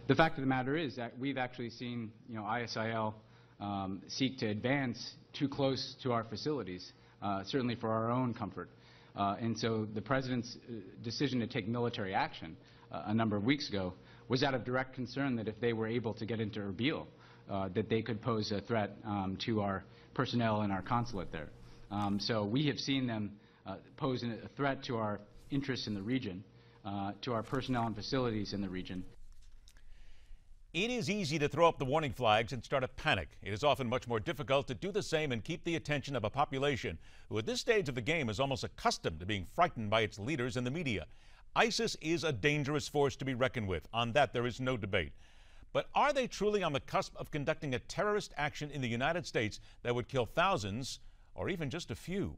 The fact of the matter is that we've actually seen, ISIL seek to advance too close to our facilities, certainly for our own comfort. And so the President's decision to take military action a number of weeks ago was out of direct concern that if they were able to get into Erbil, that they could pose a threat to our personnel and our consulate there. So we have seen them pose a threat to our interests in the region, to our personnel and facilities in the region. It is easy to throw up the warning flags and start a panic. It is often much more difficult to do the same and keep the attention of a population who at this stage of the game is almost accustomed to being frightened by its leaders and the media. ISIS is a dangerous force to be reckoned with. On that, there is no debate. But are they truly on the cusp of conducting a terrorist action in the United States that would kill thousands or even just a few?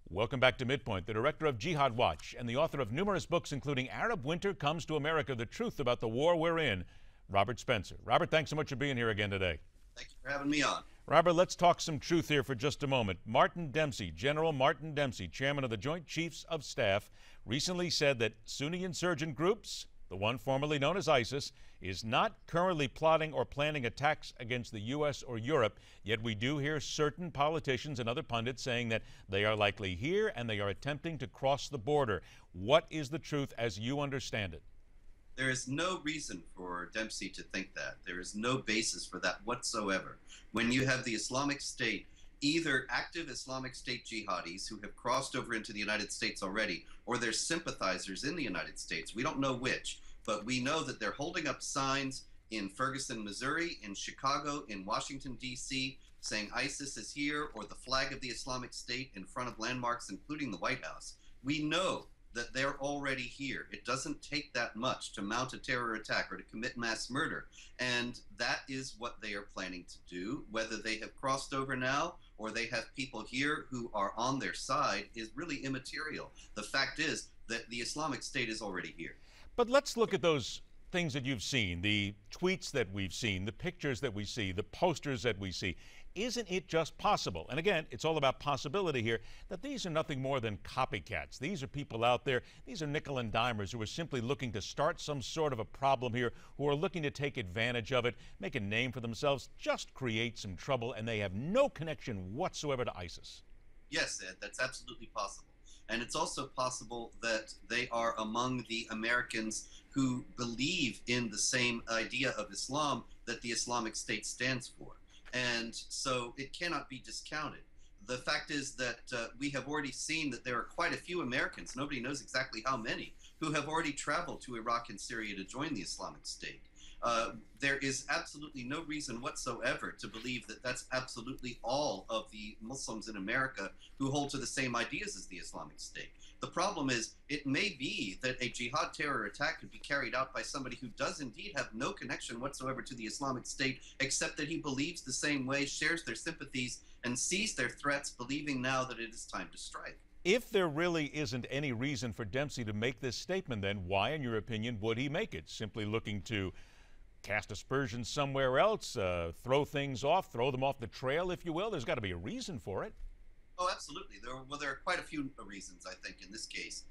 Welcome back to MidPoint, the director of Jihad Watch and the author of numerous books, including Arab Winter Comes to America, The Truth About the War We're In, Robert Spencer. Robert, thanks so much for being here again today. Thank you for having me on. Robert, let's talk some truth here for just a moment. Martin Dempsey, General Martin Dempsey, chairman of the Joint Chiefs of Staff, recently said that Sunni insurgent groups, the one formerly known as ISIS, is not currently plotting or planning attacks against the U.S. or Europe, yet we do hear certain politicians and other pundits saying that they are likely here and they are attempting to cross the border. What is the truth as you understand it? There is no reason for Dempsey to think that. There is no basis for that whatsoever. When you have the Islamic State, either active Islamic State jihadis who have crossed over into the United States already, or their sympathizers in the United States, we don't know which, but we know that they're holding up signs in Ferguson, Missouri, in Chicago, in Washington, D.C., saying ISIS is here, or the flag of the Islamic State in front of landmarks, including the White House. We know that they're already here. It doesn't take that much to mount a terror attack or to commit mass murder. And that is what they are planning to do. Whether they have crossed over now or they have people here who are on their side is really immaterial. The fact is that the Islamic State is already here. But let's look at those things that you've seen, the tweets that we've seen, the pictures that we see, the posters that we see. Isn't it just possible, and again, it's all about possibility here, that these are nothing more than copycats? These are people out there, these are nickel and dimers who are simply looking to start some sort of a problem here, who are looking to take advantage of it, make a name for themselves, just create some trouble, and they have no connection whatsoever to ISIS. Yes, Ed, that's absolutely possible. And it's also possible that they are among the Americans who believe in the same idea of Islam that the Islamic State stands for. And so it cannot be discounted. The fact is that we have already seen that there are quite a few Americans, nobody knows exactly how many, who have already traveled to Iraq and Syria to join the Islamic State. There is absolutely no reason whatsoever to believe that that's absolutely all of the Muslims in America who hold to the same ideas as the Islamic State. The problem is, it may be that a jihad terror attack could be carried out by somebody who does indeed have no connection whatsoever to the Islamic State, except that he believes the same way, shares their sympathies, and sees their threats, believing now that it is time to strike. If there really isn't any reason for Dempsey to make this statement, then why, in your opinion, would he make it? Simply looking to cast aspersions somewhere else, throw things off, throw them off the trail, if you will? There's got to be a reason for it. Oh, absolutely. There are quite a few reasons, I think, in this case.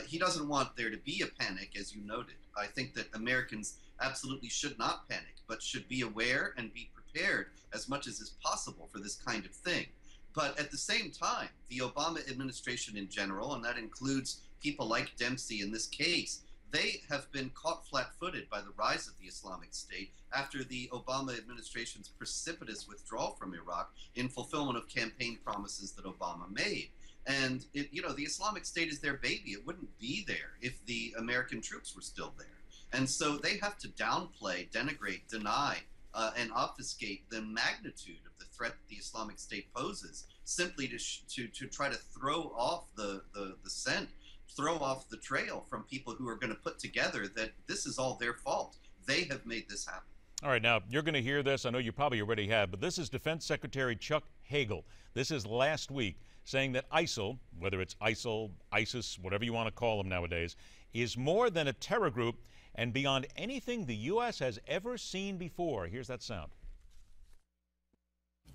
He doesn't want there to be a panic, as you noted. I think that Americans absolutely should not panic, but should be aware and be prepared as much as is possible for this kind of thing. But at the same time, the Obama administration in general, and that includes people like Dempsey in this case, they have been caught flat-footed by the rise of the Islamic State after the Obama administration's precipitous withdrawal from Iraq in fulfillment of campaign promises that Obama made. And, the Islamic State is their baby. It wouldn't be there if the American troops were still there. And so they have to downplay, denigrate, deny, and obfuscate the magnitude of the threat that the Islamic State poses, simply to try to throw off the scent, throw off the trail from people who are going to put together that this is all their fault. They have made this happen. All right, now, you're going to hear this. I know you probably already have, but this is Defense Secretary Chuck Hagel. This is last week, saying that ISIL, whether it's ISIL, ISIS, whatever you want to call them nowadays, is more than a terror group and beyond anything the U.S. has ever seen before. Here's that sound.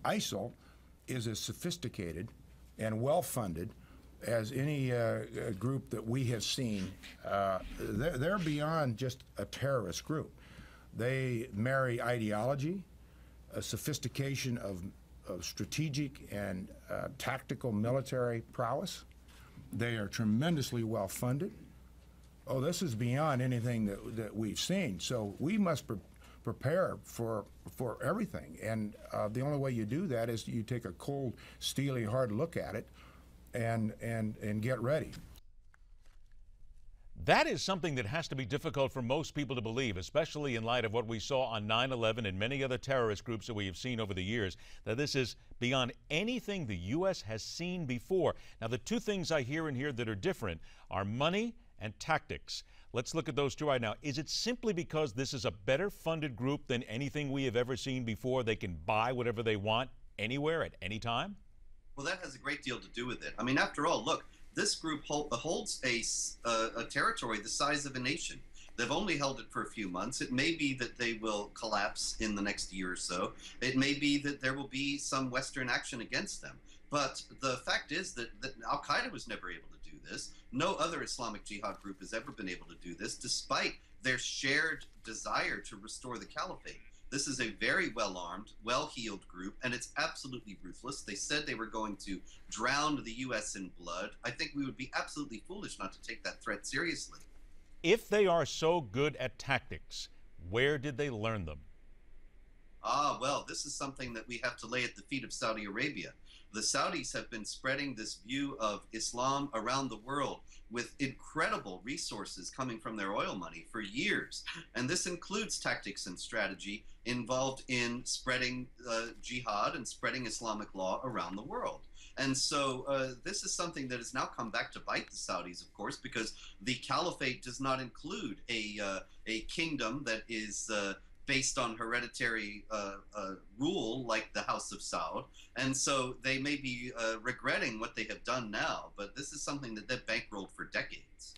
ISIL is as sophisticated and well-funded as any group that we have seen. They're beyond just a terrorist group. They marry ideology, a sophistication of strategic and tactical military prowess. They are tremendously well funded. Oh, this is beyond anything that we've seen. So we must prepare for everything. And the only way you do that is you take a cold, steely, hard look at it and get ready. That is something that has to be difficult for most people to believe, especially in light of what we saw on 9/11 and many other terrorist groups that we have seen over the years, that this is beyond anything the U.S. has seen before. Now, the two things I hear in here that are different are money and tactics. Let's look at those two right now. Is it simply because this is a better funded group than anything we have ever seen before? They can buy whatever they want anywhere at any time? Well, that has a great deal to do with it. I mean, after all, look, this group holds a territory the size of a nation. They've only held it for a few months. It may be that they will collapse in the next year or so. It may be that there will be some Western action against them. But the fact is that Al-Qaeda was never able to do this. No other Islamic Jihad group has ever been able to do this, despite their shared desire to restore the caliphate. This is a very well-armed, well-heeled group, and it's absolutely ruthless. They said they were going to drown the U.S. in blood. I think we would be absolutely foolish not to take that threat seriously. If they are so good at tactics, where did they learn them? Ah, well, this is something that we have to lay at the feet of Saudi Arabia. The Saudis have been spreading this view of Islam around the world with incredible resources coming from their oil money for years. And this includes tactics and strategy involved in spreading jihad and spreading Islamic law around the world. And so this is something that has now come back to bite the Saudis, of course, because the caliphate does not include a kingdom that is based on hereditary rule like the House of Saud. And so they may be regretting what they have done now, but this is something that they've bankrolled for decades.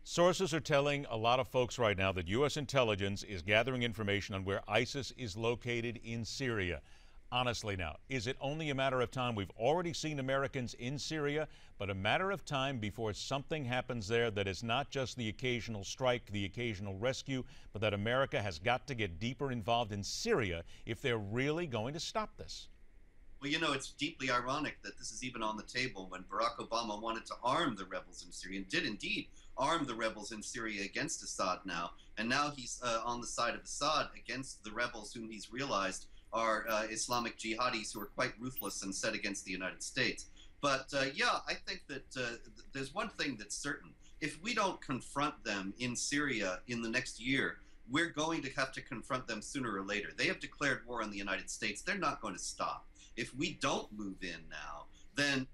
Sources are telling a lot of folks right now that U.S. intelligence is gathering information on where ISIS is located in Syria. Honestly now, is it only a matter of time? We've already seen Americans in Syria, but a matter of time before something happens there that is not just the occasional strike, the occasional rescue, but that America has got to get deeper involved in Syria if they're really going to stop this. Well, you know, it's deeply ironic that this is even on the table when Barack Obama wanted to arm the rebels in Syria and did indeed arm the rebels in Syria against Assad now. And now he's on the side of Assad against the rebels whom he's realized are Islamic jihadis who are quite ruthless and set against the United States. But yeah, I think that there's one thing that's certain. If we don't confront them in Syria in the next year, we're going to have to confront them sooner or later. They have declared war on the United States. They're not going to stop. If we don't move in now, then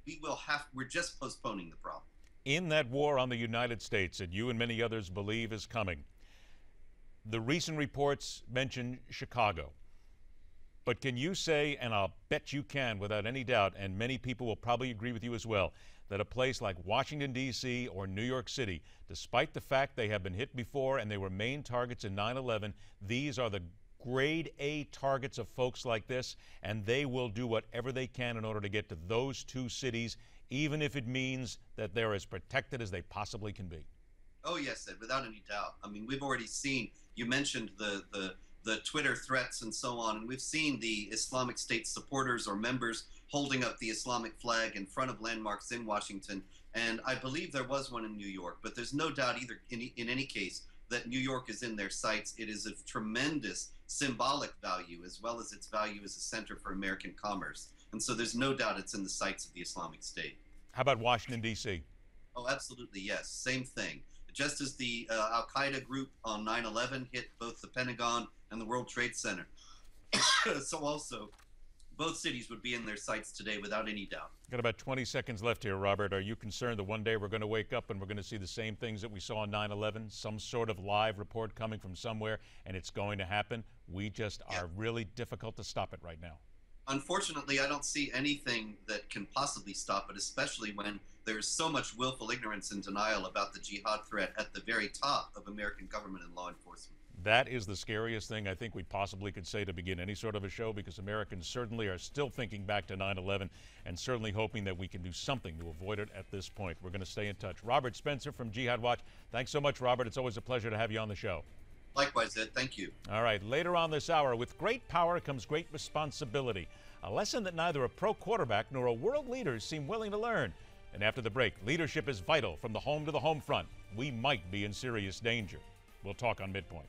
we're just postponing the problem. In that war on the United States that you and many others believe is coming, the recent reports mention Chicago. But can you say, and I'll bet you can without any doubt, and many people will probably agree with you as well, that a place like Washington, D.C. or New York City, despite the fact they have been hit before and they were main targets in 9/11, these are the grade A targets of folks like this, and they will do whatever they can in order to get to those two cities, even if it means that they're as protected as they possibly can be? Oh, yes, Ed, without any doubt. I mean, we've already seen, you mentioned the Twitter threats and so on, and we've seen the Islamic State supporters or members holding up the Islamic flag in front of landmarks in Washington, and I believe there was one in New York, but there's no doubt either in any case that New York is in their sights. It is of tremendous symbolic value as well as its value as a center for American commerce, and so there's no doubt it's in the sights of the Islamic State. How about Washington, D.C.? Oh, absolutely, yes. Same thing. Just as the Al-Qaeda group on 9/11 hit both the Pentagon and the World Trade Center, so also both cities would be in their sights today without any doubt. Got about 20 seconds left here, Robert. Are you concerned that one day we're going to wake up and we're going to see the same things that we saw on 9/11, some sort of live report coming from somewhere, and it's going to happen? We just are really difficult to stop it right now. Unfortunately, I don't see anything that can possibly stop it, especially when there's so much willful ignorance and denial about the jihad threat at the very top of American government and law enforcement. That is the scariest thing I think we possibly could say to begin any sort of a show, because Americans certainly are still thinking back to 9/11 and certainly hoping that we can do something to avoid it at this point. We're going to stay in touch. Robert Spencer from Jihad Watch. Thanks so much, Robert. It's always a pleasure to have you on the show. Likewise, Ed. Thank you. All right, later on this hour, with great power comes great responsibility. A lesson that neither a pro quarterback nor a world leader seem willing to learn. And after the break, leadership is vital from the home to the home front. We might be in serious danger. We'll talk on MidPoint.